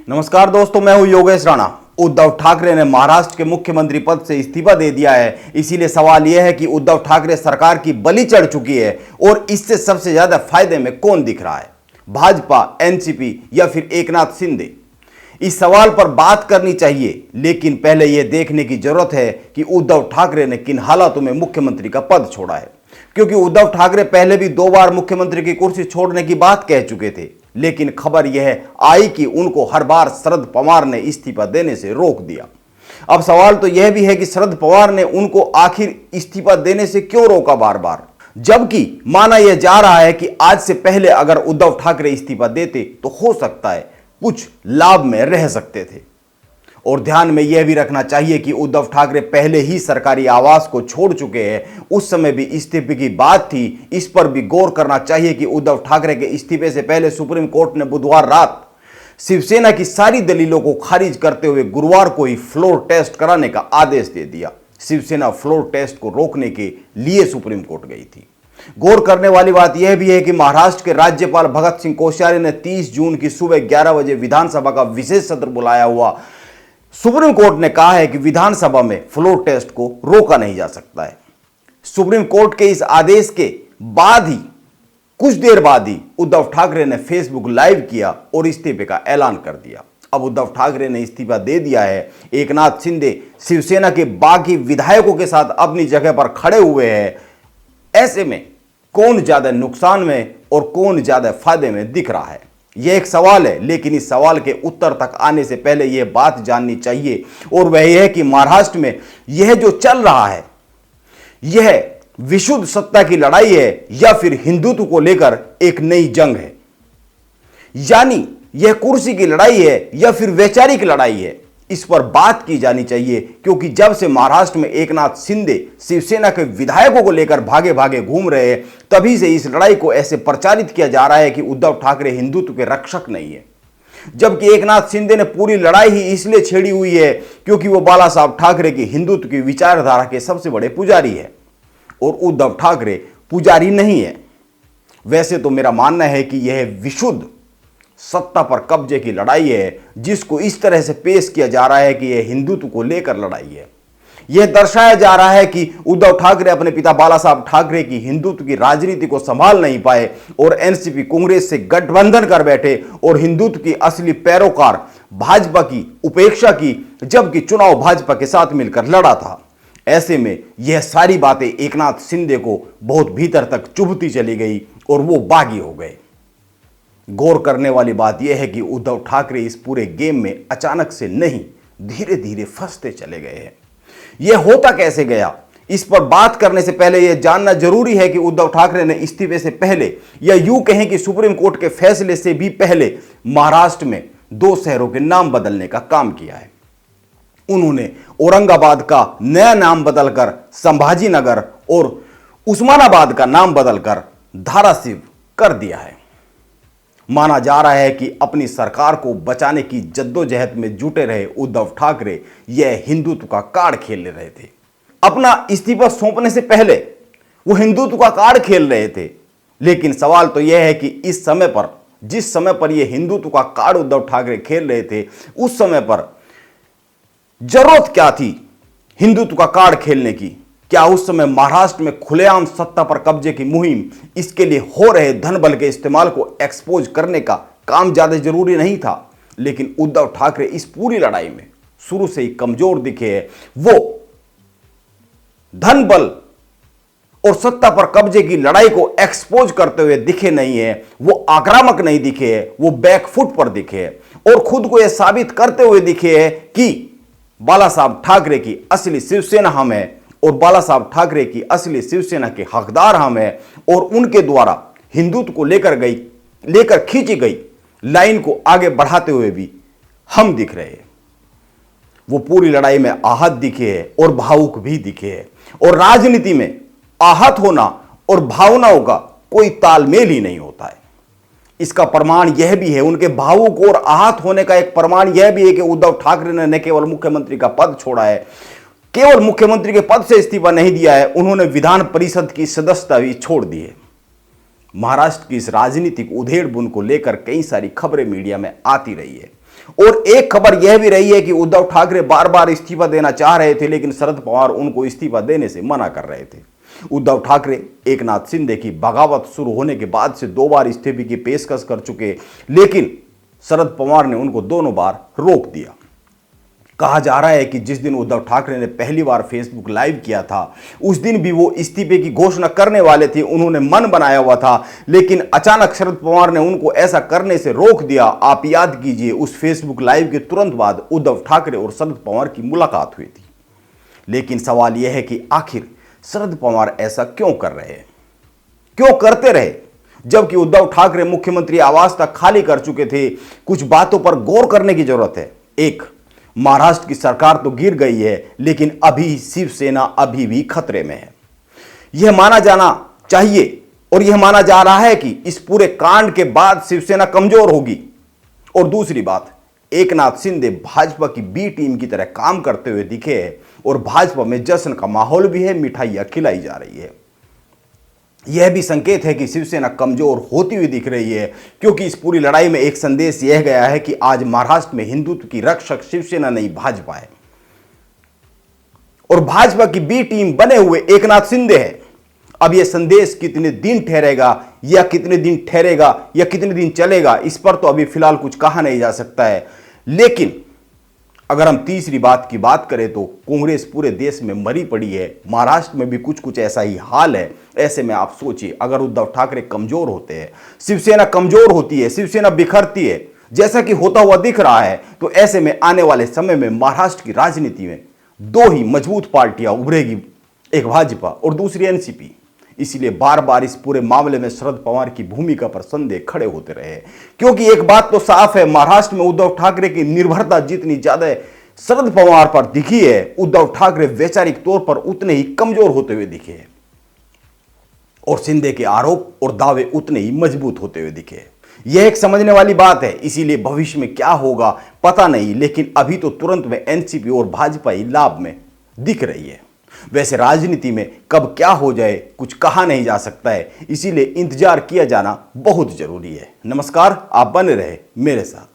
नमस्कार दोस्तों, मैं हूं योगेश राणा। उद्धव ठाकरे ने महाराष्ट्र के मुख्यमंत्री पद से इस्तीफा दे दिया है। इसीलिए सवाल यह है कि उद्धव ठाकरे सरकार की बलि चढ़ चुकी है और इससे सबसे ज्यादा फायदे में कौन दिख रहा है, भाजपा, एनसीपी या फिर एकनाथ शिंदे। इस सवाल पर बात करनी चाहिए, लेकिन पहले यह देखने की जरूरत है कि उद्धव ठाकरे ने किन हालातों में मुख्यमंत्री का पद छोड़ा है। क्योंकि उद्धव ठाकरे पहले भी 2 बार मुख्यमंत्री की कुर्सी छोड़ने की बात कह चुके थे, लेकिन खबर यह आई कि उनको हर बार शरद पवार ने इस्तीफा देने से रोक दिया। अब सवाल तो यह भी है कि शरद पवार ने उनको आखिर इस्तीफा देने से क्यों रोका बार बार, जबकि माना यह जा रहा है कि आज से पहले अगर उद्धव ठाकरे इस्तीफा देते तो हो सकता है कुछ लाभ में रह सकते थे। और ध्यान में यह भी रखना चाहिए कि उद्धव ठाकरे पहले ही सरकारी आवास को छोड़ चुके हैं। उस समय भी इस्तीफे की बात थी। इस पर भी गौर करना चाहिए कि उद्धव ठाकरे के इस्तीफे से पहले सुप्रीम कोर्ट ने बुधवार रात शिवसेना की सारी दलीलों को खारिज करते हुए गुरुवार को ही फ्लोर टेस्ट कराने का आदेश दे दिया। शिवसेना फ्लोर टेस्ट को रोकने के लिए सुप्रीम कोर्ट गई थी। गौर करने वाली बात यह भी है कि महाराष्ट्र के राज्यपाल भगत सिंह कोश्यारी ने 30 जून की सुबह 11 बजे विधानसभा का विशेष सत्र बुलाया हुआ। सुप्रीम कोर्ट ने कहा है कि विधानसभा में फ्लोर टेस्ट को रोका नहीं जा सकता है। सुप्रीम कोर्ट के इस आदेश के बाद ही कुछ देर बाद ही उद्धव ठाकरे ने फेसबुक लाइव किया और इस्तीफे का ऐलान कर दिया। अब उद्धव ठाकरे ने इस्तीफा दे दिया है। एकनाथ शिंदे शिवसेना के बाकी विधायकों के साथ अपनी जगह पर खड़े हुए हैं। ऐसे में कौन ज्यादा नुकसान में और कौन ज्यादा फायदे में दिख रहा है, यह एक सवाल है। लेकिन इस सवाल के उत्तर तक आने से पहले यह बात जाननी चाहिए, और वह यह है कि महाराष्ट्र में यह जो चल रहा है यह विशुद्ध सत्ता की लड़ाई है या फिर हिंदुत्व को लेकर एक नई जंग है। यानी यह कुर्सी की लड़ाई है या फिर वैचारिक लड़ाई है, इस पर बात की जानी चाहिए। क्योंकि जब से महाराष्ट्र में एकनाथ शिंदे शिवसेना के विधायकों को लेकर भागे भागे घूम रहे हैं, तभी से इस लड़ाई को ऐसे प्रचारित किया जा रहा है कि उद्धव ठाकरे हिंदुत्व के रक्षक नहीं है। जबकि एकनाथ शिंदे ने पूरी लड़ाई ही इसलिए छेड़ी हुई है क्योंकि वो बाला साहब ठाकरे की हिंदुत्व की विचारधारा के सबसे बड़े पुजारी है और उद्धव ठाकरे पुजारी नहीं है। वैसे तो मेरा मानना है कि यह विशुद्ध सत्ता पर कब्जे की लड़ाई है, जिसको इस तरह से पेश किया जा रहा है कि यह हिंदुत्व को लेकर लड़ाई है। यह दर्शाया जा रहा है कि उद्धव ठाकरे अपने पिता बाला साहब ठाकरे की हिंदुत्व की राजनीति को संभाल नहीं पाए और एनसीपी कांग्रेस से गठबंधन कर बैठे और हिंदुत्व की असली पैरोकार भाजपा की उपेक्षा की, जबकि चुनाव भाजपा के साथ मिलकर लड़ा था। ऐसे में यह सारी बातें एकनाथ शिंदे को बहुत भीतर तक चुभती चली गई और वो बागी हो गए। गौर करने वाली बात यह है कि उद्धव ठाकरे इस पूरे गेम में अचानक से नहीं, धीरे धीरे फंसते चले गए हैं। यह होता कैसे गया, इस पर बात करने से पहले यह जानना जरूरी है कि उद्धव ठाकरे ने इस्तीफे से पहले, या यूं कहें कि सुप्रीम कोर्ट के फैसले से भी पहले, महाराष्ट्र में 2 शहरों के नाम बदलने का काम किया है। उन्होंने औरंगाबाद का नया नाम बदलकर संभाजी नगर और उस्मानाबाद का नाम बदलकर धाराशिव कर दिया है। माना जा रहा है कि अपनी सरकार को बचाने की जद्दोजहद में जुटे रहे उद्धव ठाकरे यह हिंदुत्व का कार्ड खेल रहे थे। अपना इस्तीफा सौंपने से पहले वो हिंदुत्व का कार्ड खेल रहे थे। लेकिन सवाल तो यह है कि इस समय पर, जिस समय पर यह हिंदुत्व का कार्ड उद्धव ठाकरे खेल रहे थे, उस समय पर जरूरत क्या थी हिंदुत्व का कार्ड खेलने की? क्या उस समय महाराष्ट्र में खुलेआम सत्ता पर कब्जे की मुहिम, इसके लिए हो रहे धन बल के इस्तेमाल को एक्सपोज करने का काम ज्यादा जरूरी नहीं था? लेकिन उद्धव ठाकरे इस पूरी लड़ाई में शुरू से ही कमजोर दिखे हैं। वो धन बल और सत्ता पर कब्जे की लड़ाई को एक्सपोज करते हुए दिखे नहीं है, वो आक्रामक नहीं दिखे है, वो बैकफुट पर दिखे है और खुद को यह साबित करते हुए दिखे है कि बाला साहब ठाकरे की असली शिवसेना हम है और बाला साहब ठाकरे की असली शिवसेना के हकदार हम हैं और उनके द्वारा हिंदुत्व को लेकर खींची गई लाइन को आगे बढ़ाते हुए भी हम दिख रहे हैं। वो पूरी लड़ाई में आहत दिखे हैं और भावुक भी दिखे हैं, और राजनीति में आहत होना और भावनाओं का कोई तालमेल ही नहीं होता है। इसका प्रमाण यह भी है, उनके भावुक और आहत होने का एक प्रमाण यह भी है कि उद्धव ठाकरे ने न केवल मुख्यमंत्री का पद छोड़ा है, केवल मुख्यमंत्री के पद से इस्तीफा नहीं दिया है, उन्होंने विधान परिषद की सदस्यता भी छोड़ दी है। महाराष्ट्र की इस राजनीतिक उधेड़ बुन को लेकर कई सारी खबरें मीडिया में आती रही है। और एक खबर यह भी रही है कि उद्धव ठाकरे बार बार इस्तीफा देना चाह रहे थे, लेकिन शरद पवार उनको इस्तीफा देने से मना कर रहे थे। उद्धव ठाकरे एकनाथ शिंदे की बगावत शुरू होने के बाद से 2 बार इस्तीफे की पेशकश कर चुके, लेकिन शरद पवार ने उनको दोनों बार रोक दिया। कहा जा रहा है कि जिस दिन उद्धव ठाकरे ने पहली बार फेसबुक लाइव किया था, उस दिन भी वो इस्तीफे की घोषणा करने वाले थे, उन्होंने मन बनाया हुआ था, लेकिन अचानक शरद पवार ने उनको ऐसा करने से रोक दिया। आप याद कीजिए, उस फेसबुक लाइव के तुरंत बाद उद्धव ठाकरे और शरद पवार की मुलाकात हुई थी। लेकिन सवाल यह है कि आखिर शरद पवार ऐसा क्यों कर रहे हैं, क्यों करते रहे, जबकि उद्धव ठाकरे मुख्यमंत्री आवास तक खाली कर चुके थे। कुछ बातों पर गौर करने की जरूरत है। एक, महाराष्ट्र की सरकार तो गिर गई है, लेकिन अभी शिवसेना अभी भी खतरे में है, यह माना जाना चाहिए। और यह माना जा रहा है कि इस पूरे कांड के बाद शिवसेना कमजोर होगी। और दूसरी बात, एकनाथ शिंदे भाजपा की बी टीम की तरह काम करते हुए दिखे हैं और भाजपा में जश्न का माहौल भी है, मिठाइयां खिलाई जा रही है। यह भी संकेत है कि शिवसेना कमजोर होती हुई दिख रही है, क्योंकि इस पूरी लड़ाई में एक संदेश यह गया है कि आज महाराष्ट्र में हिंदुत्व की रक्षक शिवसेना नहीं, भाजपा है। और भाजपा की बी टीम बने हुए एकनाथ शिंदे है। अब यह संदेश कितने दिन ठहरेगा या कितने दिन चलेगा, इस पर तो अभी फिलहाल कुछ कहा नहीं जा सकता है। लेकिन अगर हम तीसरी बात की बात करें तो कांग्रेस पूरे देश में मरी पड़ी है, महाराष्ट्र में भी कुछ ऐसा ही हाल है। ऐसे में आप सोचिए, अगर उद्धव ठाकरे कमजोर होते हैं, शिवसेना कमजोर होती है, शिवसेना बिखरती है, जैसा कि होता हुआ दिख रहा है, तो ऐसे में आने वाले समय में महाराष्ट्र की राजनीति में 2 ही मजबूत पार्टियां उभरेगी, एक भाजपा और दूसरी एनसीपी। इसीलिए बार बार इस पूरे मामले में शरद पवार की भूमिका पर संदेह खड़े होते रहे, क्योंकि एक बात तो साफ है, महाराष्ट्र में उद्धव ठाकरे की निर्भरता जितनी ज्यादा शरद पवार पर दिखी है, उद्धव ठाकरे वैचारिक तौर पर उतने ही कमजोर होते हुए दिखे हैं और शिंदे के आरोप और दावे उतने ही मजबूत होते हुए दिखे। यह एक समझने वाली बात है। इसीलिए भविष्य में क्या होगा पता नहीं, लेकिन अभी तो तुरंत में एनसीपी और भाजपा ही लाभ में दिख रही है। वैसे राजनीति में कब क्या हो जाए कुछ कहा नहीं जा सकता है, इसीलिए इंतजार किया जाना बहुत जरूरी है। नमस्कार, आप बने रहे मेरे साथ।